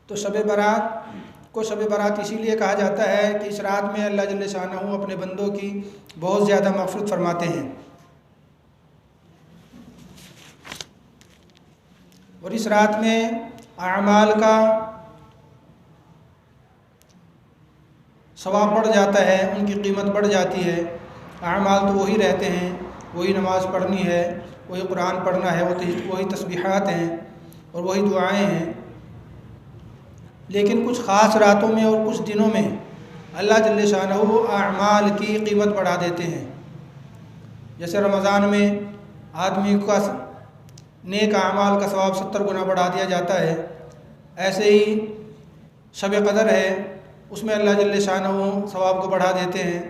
तो शब बारात को शब बारात इसीलिए कहा जाता है कि इस रात में अल्लाह जल्ल शानहू अपने बंदों की बहुत ज़्यादा मग़फ़िरत फरमाते हैं। और इस रात में आमाल का सवाब बढ़ जाता है, उनकी कीमत बढ़ जाती है। आमाल तो वही रहते हैं, वही नमाज़ पढ़नी है, वही कुरान पढ़ना है, वही तस्बीहात हैं और वही दुआएं हैं। लेकिन कुछ ख़ास रातों में और कुछ दिनों में अल्लाह जल्ल शानहू आमाल की कीमत बढ़ा देते हैं। जैसे रमज़ान में आदमी का नेक आमाल का सवाब 70 गुना बढ़ा दिया जाता है, ऐसे ही शब क़दर है, उसमें अल्लाह जल्ल शानहू सवाब को बढ़ा देते हैं,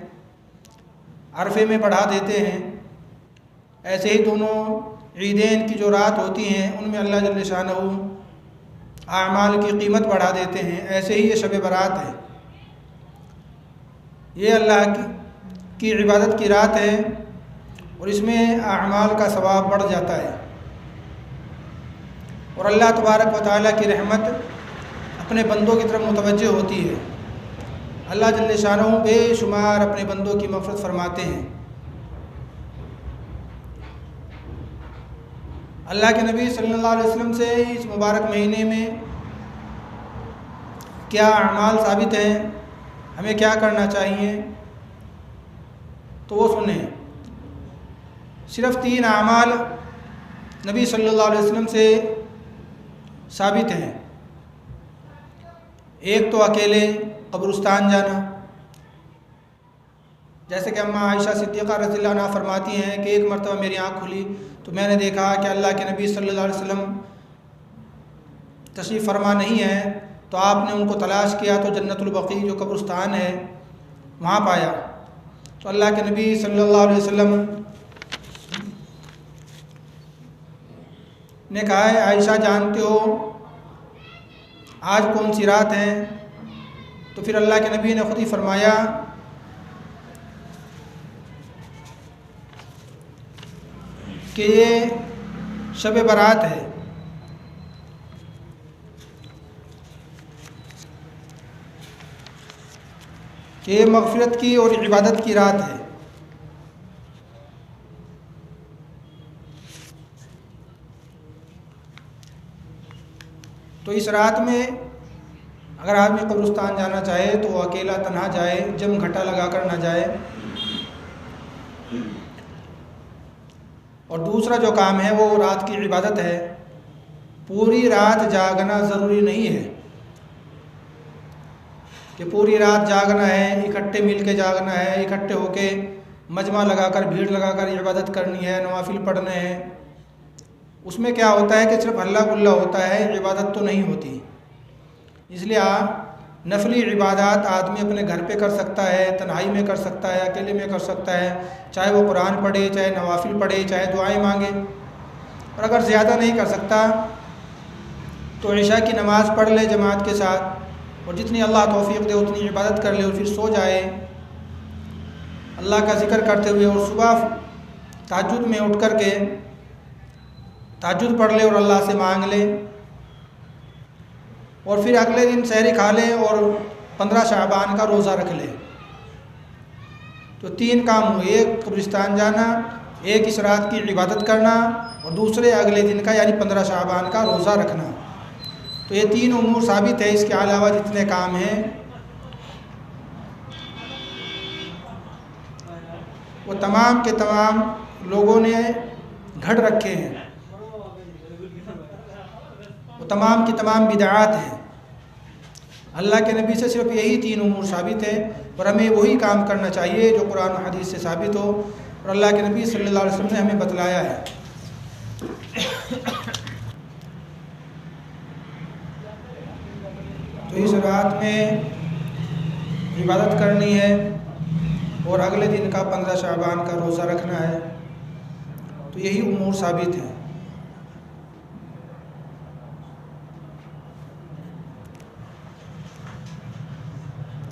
अरफे में बढ़ा देते हैं। ऐसे ही दोनों ईदैन की जो रात होती हैं उनमें अल्लाह जल्ल शानहू आमाल की कीमत बढ़ा देते हैं। ऐसे ही ये शब बारात है, ये अल्लाह की इबादत की रात है और इसमें आमाल का सवाब बढ़ जाता है। और अल्लाह तबारक व तआला की रहमत अपने बंदों की तरफ मुतवज्जह होती है। अल्लाह जल्ल शानहू बेशुमार अपने बंदों की मग़फ़िरत फरमाते हैं। अल्लाह के नबी सल्लल्लाहु अलैहि वसल्लम से इस मुबारक महीने में क्या अमाल साबित हैं, हमें क्या करना चाहिए, तो वो सुने। सिर्फ़ 3 अमाल नबी सल्लल्लाहु अलैहि वसल्लम से साबित हैं। एक तो अकेले कब्रिस्तान जाना, जैसे कि अम्मा आयशा सिद्दीक़ा रज़ियल्लाहु अन्हा फरमाती हैं कि एक मरतबा मेरी आँख खुली तो मैंने देखा कि अल्लाह के नबी सल्लल्लाहु अलैहि वसल्लम तशरीफ़ फरमा नहीं है, तो आपने उनको तलाश किया तो जन्नतुल बक़ी जो कब्रिस्तान है वहाँ पाया। तो अल्लाह के नबी सल्लल्लाहु अलैहि वसल्लम ने कहा है, आयशा जानते हो आज कौन सी रात है? तो फिर अल्लाह के नबी ने ख़ुद ही फरमाया कि ये शब बारात है। कि ये मग़फ़िरत की और इबादत की रात है। तो इस रात में अगर आदमी कब्रिस्तान जाना चाहे तो वो अकेला तन्हा जाए, जम घटा लगा कर ना जाए। और दूसरा जो काम है वो रात की इबादत है। पूरी रात जागना ज़रूरी नहीं है कि पूरी रात जागना है, इकट्ठे मिल के जागना है, इकट्ठे होके मजमा लगाकर भीड़ लगाकर इबादत करनी है, नवाफिल पढ़ने हैं। उसमें क्या होता है कि सिर्फ हल्ला गुल्ला होता है, इबादत तो नहीं होती। इसलिए नफली इबादत आदमी अपने घर पे कर सकता है, तन्हाई में कर सकता है, अकेले में कर सकता है, चाहे वो कुरान पढ़े, चाहे नवाफिल पढ़े, चाहे दुआएं मांगे। और अगर ज़्यादा नहीं कर सकता तो इशा की नमाज़ पढ़ ले जमात के साथ, और जितनी अल्लाह तौफीक दे उतनी इबादत कर ले और फिर सो जाए अल्लाह का ज़िक्र करते हुए। और सुबह तहज्जुद में उठ कर के तहज्जुद पढ़ ले और अल्लाह से मांग ले, और फिर अगले दिन सहरी खा ले और 15 शाबान का रोज़ा रख ले। तो 3 काम हुए, एक कब्रिस्तान जाना, एक इस रात की इबादत करना और दूसरे अगले दिन का यानी 15 शाबान का रोज़ा रखना। तो ये 3 उमूर साबित है। इसके अलावा जितने काम हैं वो तमाम के तमाम लोगों ने घड़ रखे हैं, वो तमाम की तमाम बिदआत हैं। अल्लाह के नबी से सिर्फ यही 3 उमूर साबित है और हमें वही काम करना चाहिए जो कुरान और हदीस से साबित हो और अल्लाह के नबी सल्लल्लाहु अलैहि वसल्लम ने हमें बतलाया है। तो इस रात में इबादत करनी है और अगले दिन का 15 शाबान का रोज़ा रखना है। तो यही उमूर साबित है।